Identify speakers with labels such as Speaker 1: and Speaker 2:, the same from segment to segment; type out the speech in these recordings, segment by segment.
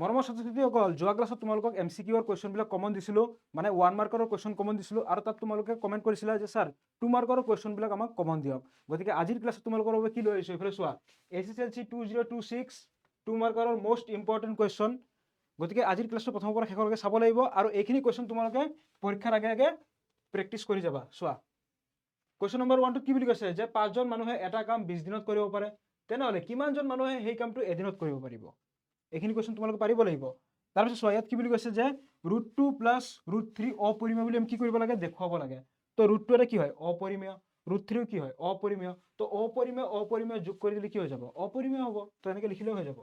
Speaker 1: মৰমৰ ছাত্ৰ ছাত্ৰীসকল, যোৱা ক্লাছত তোমালোকক MCQৰ কুৱেশ্যনবিলাক কমন দিছিলোঁ, মানে 1 মাৰ্কৰ কুৱেশ্যন কমন দিছিলোঁ, আৰু তাত তোমালোকে কমেণ্ট কৰিছিলা যে ছাৰ 2 মাৰ্কৰ কুৱেশ্যনবিলাক আমাক কমন দিয়ক। গতিকে আজিৰ ক্লাছত তোমালোকৰ বাবে কি লৈ আহিছোঁ এইফালে চোৱা, SSLC 2026 2 মাৰ্কৰ মষ্ট ইম্পৰ্টেণ্ট কুৱেশ্যন। গতিকে আজিৰ ক্লাছটো প্ৰথমৰ পৰা শেষলৈকে চাব লাগিব, আৰু এইখিনি কুৱেশ্যন তোমালোকে পৰীক্ষাৰ আগে আগে প্ৰেক্টিছ কৰি যাবা। চোৱা, কুৱেশ্যন নম্বৰ 1টোত কি বুলি কৈছে যে 5জন মানুহে এটা কাম 20 দিনত কৰিব পাৰে, তেনেহ'লে কিমানজন মানুহে সেই কামটো এদিনত কৰিব পাৰিব? এইখিনি কুৱেশ্যন তোমালোকে পাৰিব লাগিব। তাৰপিছত চোৱা, ইয়াত কি বুলি কৈছে যে √2 + √3 অপৰিমেয় বুলি আমি কি কৰিব লাগে, দেখুৱাব লাগে। তো √2 এটা কি হয়, অপৰিমেয়, √3 কি হয়, অপৰিমেয়। তো অপৰিমেয় যোগ কৰি দিলে কি হৈ যাব, অপৰিমেয় হ'ব। তো এনেকৈ লিখিলেও হৈ যাব।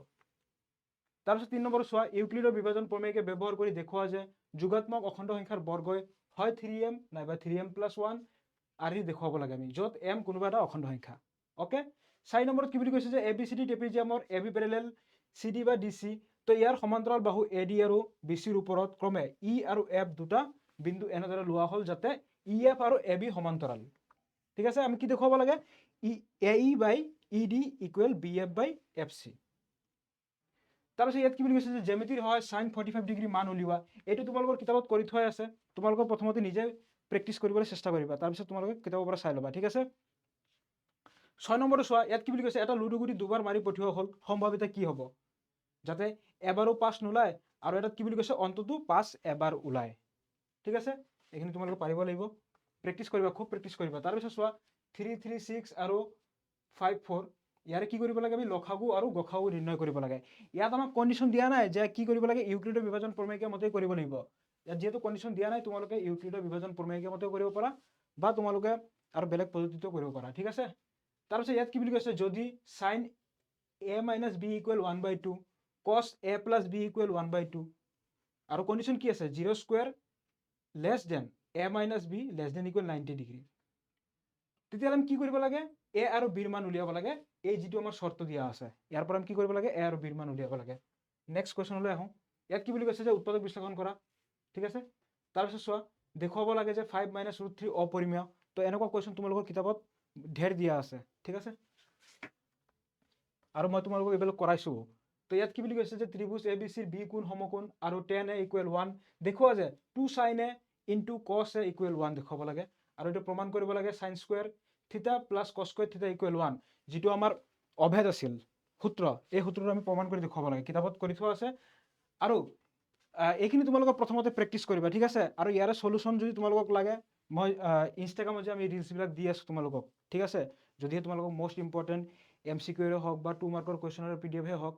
Speaker 1: তাৰপিছত 3 নম্বৰ চোৱা, ইউক্লিডৰ বিভাজন প্ৰমেয়কে ব্যৱহাৰ কৰি দেখুওৱা যে যোগাত্মক অখণ্ড সংখ্যাৰ বৰ্গই হয় 3m নাইবা 3m+1 আৰ্হি দেখুৱাব লাগে আমি, য'ত m কোনোবা এটা অখণ্ড সংখ্যা। অ'কে। 4 নম্বৰত কি বুলি কৈছে যে ABCD ট্ৰেপিজিয়ামৰ AB পেৰেলেল CD বা DC, তো ইয়াৰ সমান্তৰাল বাহু AD আৰু BCৰ ওপৰত ক্ৰমে E আৰু F দুটা বিন্দু এনেদৰে লোৱা হ'ল যাতে EF আৰু AB সমান্তৰাল। ঠিক আছে, আমি কি দেখুৱাব লাগে, AE/ED = BF/FC। তাৰপিছত ইয়াত কি বুলি কৈছে যে জ্যামিতিৰ হয় sin 45 ডিগ্ৰী মান উলিওৱা। এইটো তোমালোকৰ কিতাপত কৰি থোৱা আছে, তোমালোকৰ প্ৰথমতে নিজে প্ৰেক্টিছ কৰিবলৈ চেষ্টা কৰিবা, তাৰপিছত তোমালোকে কিতাপৰ পৰা চাই ল'বা। ঠিক আছে। 6 নম্বৰটো চোৱা, ইয়াত কি বুলি কৈছে, এটা লুডু গুটি দুবাৰ মাৰি পঠিওৱা হ'ল, সম্ভাৱিতা কি হ'ব? যাতে এবাৰো 5 নোলায়, আৰু এটাত কি বুলি কৈছে, অন্ততো 5 এবাৰ ওলায়। ঠিক আছে, এইখিনি তোমালোকে পাৰিব লাগিব, প্ৰেক্টিছ কৰিবা, খুব প্ৰেক্টিছ কৰিবা। তাৰপিছত চোৱা, 3, 3, 6 আৰু 5, 4, ইয়াৰে কি কৰিব লাগে, আমি লসাগু আৰু গসাগু নিৰ্ণয় কৰিব লাগে। ইয়াত আমাক কণ্ডিশ্যন দিয়া নাই যে কি কৰিব লাগে, ইউক্লিডৰ বিভাজন প্ৰমেয়কে মতে কৰিব লাগিব। ইয়াত যিহেতু কণ্ডিশ্যন দিয়া নাই, তোমালোকে ইউক্লিডৰ বিভাজন প্ৰমেয়কে মতে কৰিব পাৰা, বা তোমালোকে আৰু বেলেগ পদ্ধতিটো কৰিব পাৰা। ঠিক আছে। তাৰপিছত ইয়াত কি বুলি কৈছে, যদি sin a - b = 1/2, cos a + b = 1/2, আৰু কণ্ডিশ্যন কি আছে, 0² less than a - b less than = 90 degree, তেতিয়াহ'লে আমি কি কৰিব লাগে, a আৰু b ৰ মান উলিয়াব লাগে। এই যিটো আমাৰ চৰ্ত দিয়া আছে, ইয়াৰ পৰা আমি কি কৰিব লাগে, a আৰু b ৰ মান উলিয়াব লাগে। নেক্সট কুৱেশ্যনলৈ আহোঁ। ইয়াত কি বুলি কৈছে যে উৎপাদক বিশ্লেষণ কৰা। ঠিক আছে। তাৰপিছত চোৱা, দেখুৱাব লাগে যে 5 - √3 অপৰিমেয়। তো এনেকুৱা কুৱেশ্যন তোমালোকৰ কিতাপত ঢেৰ দিয়া আছে। ঠিক আছে, আৰু মই তোমালোকক এইবিলাক কৰাইছোঁ। তো ইয়াত কি বুলি কৈছে যে ত্ৰিভুজ ABCৰ B কোণ সমকোণ আৰু tan a = 1 দেখুওৱা যে 2 sin a × cos a = 1 দেখুৱাব লাগে, আৰু এইটো প্ৰমাণ কৰিব লাগে sin² θ + cos² θ = 1, যিটো আমাৰ অভেদ আছিল সূত্ৰ, এই সূত্ৰটো আমি প্ৰমাণ কৰি দেখুৱাব লাগে, কিতাপত কৰি থোৱা আছে। আৰু এইখিনি তোমালোকে প্ৰথমতে প্ৰেক্টিছ কৰিবা। ঠিক আছে, আৰু ইয়াৰে সলিউশ্যন যদি তোমালোকক লাগে, মই ইনষ্টাগ্ৰামত যে আমি ৰিলচবিলাক দি আছোঁ তোমালোকক, ঠিক আছে, যদিহে তোমালোকক মষ্ট ইম্পৰ্টেণ্ট MCQৰে হওক বা 2 মাৰ্কৰ কুৱেশ্যনৰ PDF হওক,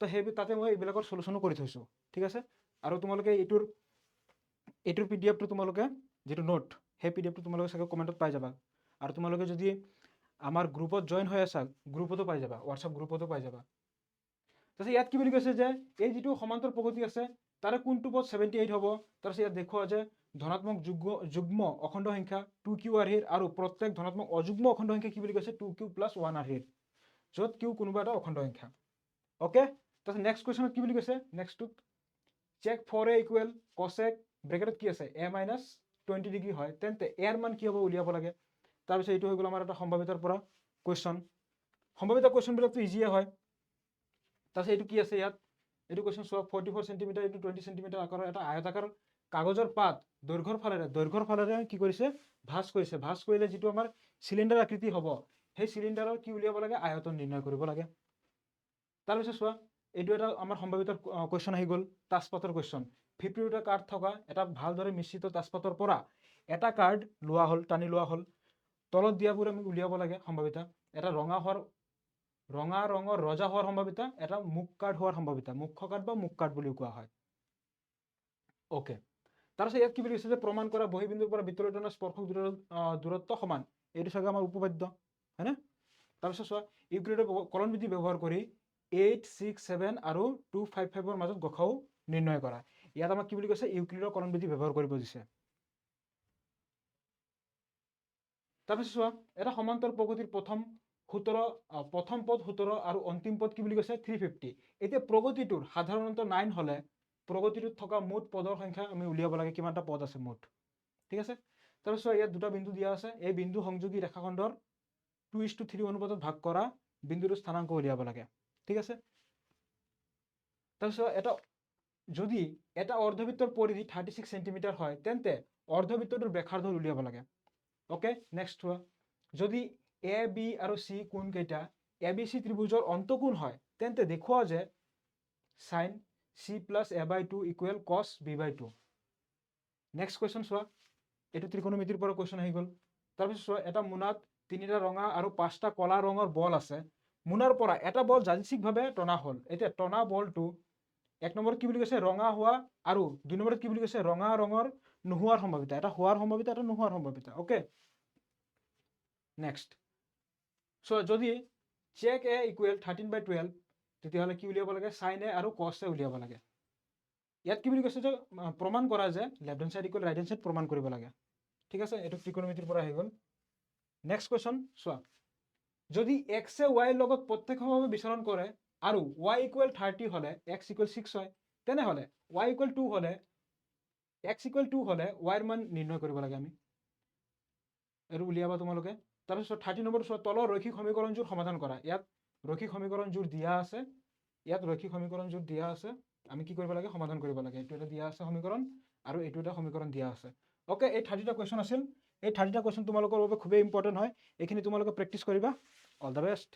Speaker 1: তো তাতে মই এইবিলাকৰ সলিউশ্যনো কৰি থৈছোঁ। ঠিক আছে, আৰু তোমালোকে এইটোৰ PDF টো তোমালোকে যিটো নোট, সেই PDF টো তোমালোকে চাগে কমেণ্টত পাই যাবা। আৰু তোমালোকে যদি আমাৰ গ্ৰুপত জইন হৈ আছা, গ্ৰুপতো পাই যাবা, হোৱাটছআপ গ্ৰুপতো পাই যাবা। তাৰপিছত ইয়াত কি বুলি কৈছে যে এই যিটো সমান্তৰ প্ৰগতি আছে, তাৰে কোনটো পদ 78 হ'ব? তাৰপিছত ইয়াত দেখুওৱা যে ধনাত্মক যুগ্ম অখণ্ড সংখ্যা 2q আৰ্হিৰ, আৰু প্ৰত্যেক ধনাত্মক অযুগ্ম অখণ্ড সংখ্যা কি বুলি কৈছে, 2q + 1 আৰ্হিৰ, য'ত q কোনোবা এটা অখণ্ড সংখ্যা। অ'কে। তাৰপিছত নেক্সট কুৱেশ্যনত কি বুলি কৈছে, নেক্সটটোত চেক 4a = cosec ব্ৰেকেটত কি আছে, a - 20 ডিগ্ৰী হয়, তেন্তে এৰ মান কি হ'ব উলিয়াব লাগে। তাৰপিছত এইটো হৈ গ'ল আমাৰ এটা সম্ভাৱিতাৰ পৰা কুৱেশ্যন। সম্ভাৱিত কুৱেশ্যনবিলাকতো ইজিয়ে হয়। তাৰপিছত এইটো কি আছে ইয়াত, এইটো কুৱেশ্যন চোৱা, 44 চেণ্টিমিটাৰ × 20 চেণ্টিমিটাৰ আকাৰৰ এটা আয়তাকাৰ কাগজৰ পাত দৈৰ্ঘ্যৰ ফালেৰে কি কৰিছে, ভাঁজ কৰিছে। ভাঁজ কৰিলে যিটো আমাৰ চিলিণ্ডাৰ আকৃতি হ'ব, সেই চিলিণ্ডাৰৰ কি উলিয়াব লাগে, আয়তন নিৰ্ণয় কৰিব লাগে। তাৰপিছত চোৱা, এইটো এটা আমাৰ সম্ভাৱিত কুৱেশ্যন আহি গ'ল, তাছপাতৰ কুৱেশ্যন। 50টা কাৰ্ড থকা এটা ভালদৰে মিশ্ৰিত তাছপাতৰ পৰা এটা কাৰ্ড লোৱা হ'ল, টানি লোৱা হ'ল। তলত দিয়াবোৰ আমি উলিয়াব লাগে সম্ভাৱিতা। এটা ৰঙা ৰঙৰ ৰজা হোৱাৰ সম্ভাৱিতা, এটা মুখ কাৰ্ড হোৱাৰ সম্ভাৱিতা, মুখ্য কাৰ্ড বা মুখ কাৰ্ড বুলিও কোৱা হয়। অ'কে। তাৰপিছত ইয়াত কি বুলি কৈছে যে প্ৰমাণ কৰা বহিবিন্দুৰ পৰা বৃত্তলৈকে স্পৰ্শক দূৰত্ব সমান। এইটো চাগে আমাৰ উপপাদ্য, হয়নে? তাৰপিছত চোৱা, ইউক্লিডৰ কলন বিধি ব্যৱহাৰ কৰি 8, 6, 7 আৰু 2, 5, 5ৰ মাজত গসাউ নিৰ্ণয় কৰা। ইয়াত আমাক কি বুলি কৈছে, ইউক্লিডৰ কলন বিধি ব্যৱহাৰ কৰিব দিছে। তাৰপিছত চোৱা, এটা সমান্তৰ প্ৰগতিৰ প্ৰথম পদ 17 আৰু অন্তিম পদ কি বুলি কৈছে, 350। এতিয়া প্ৰগতিটোৰ সাধাৰণতে 9 হ'লে প্ৰগতিটোত থকা মুঠ পদৰ সংখ্যা আমি উলিয়াব লাগে, কিমানটা পদ আছে মুঠ। ঠিক আছে। তাৰপিছত ইয়াত দুটা বিন্দু দিয়া আছে, এই বিন্দু সংযোগী ৰেখাখণ্ডৰ 2:3 অনুপাতত ভাগ কৰা বিন্দুটোৰ স্থানাংক উলিয়াব লাগে। ঠিক আছে। তাৰপিছত এটা যদি এটা অৰ্ধবৃত্তৰ পৰিধি 36 সেন্টিমিটাৰ হয় তেন্তে অৰ্ধবৃত্তটোৰ ব্যাসাৰ্ধ উলিয়াব লাগে ওকে নেক্সট চোৱা যদি এ বি আৰু চি কোণকেইটা এ বি চি ত্ৰিভুজৰ অন্তকোণ হয় তেন্তে দেখুওৱা যে sin c plus a by 2 equal cos b by 2 next question চোৱা এইটো ত্ৰিকোণমিতিৰ পৰা কুৱেশ্যন আহি গ'ল তাৰপিছত চোৱা এটা মোনাত 3টা ৰঙা আৰু 5টা কলা ৰঙৰ বল আছে মোনাৰ পৰা এটা বল যাদৃচ্ছিকভাৱে টনা হ'ল এতিয়া টনা বলটো এক নম্বৰ কি বুলি কৈছে ৰঙা হোৱা আৰু দুই নম্বৰত কি বুলি কৈছে ৰঙা ৰঙৰ নোহোৱাৰ সম্ভাৱিতা এটা হোৱাৰ সম্ভাৱিতা এটা নোহোৱাৰ সম্ভাৱিতা ওকে নেক্সট সো যদি চেক এ ইকুৱেল 13/12 তেতিয়াহ'লে কি উলিয়াব লাগে sin a আৰু cos a উলিয়াব লাগে ইয়াত কি বুলি কৈছে যে প্ৰমাণ কৰা যে left hand side equal right hand side প্ৰমাণ কৰিব লাগে ঠিক আছে এইটো ত্ৰিকোণমিতিৰ পৰা আহি গ'ল নেক্সট কুৱেশ্যন চোৱা যদি x এ y ৰ লগত প্ৰত্যক্ষভাৱে বিচৰণ কৰে আৰু y ইকুৱেল 30 হলে x ইকুৱেল 6 হয় তেনেহলে y ইকুৱেল 2 হলে x ইকুৱেল 2 হলে y ৰ মান নিৰ্ণয় কৰিব লাগে আমি আৰু উলিয়াবা তোমালোকে তাৰপিছত 30 নম্বৰ চোৱা তলৰ ৰৈখিক সমীকৰণযোৰ সমাধান কৰা ইয়াত ৰৈখিক সমীকৰণযোৰ দিয়া আছে ইয়াত ৰৈখিক সমীকৰণযোৰ দিয়া আছে আমি কি কৰিব লাগে সমাধান কৰিব লাগে এইটো এটা দিয়া আছে সমীকৰণ আৰু এইটো এটা সমীকৰণ দিয়া আছে ওকে এই 30টা কুৱেশ্যন আছিল এই 30টা কুৱেশ্যন তোমালোকৰ বাবে খুবেই ইম্পৰ্টেণ্ট হয় এইখিনি তোমালোকে প্ৰেক্টিছ কৰিবা অল দ্য বেষ্ট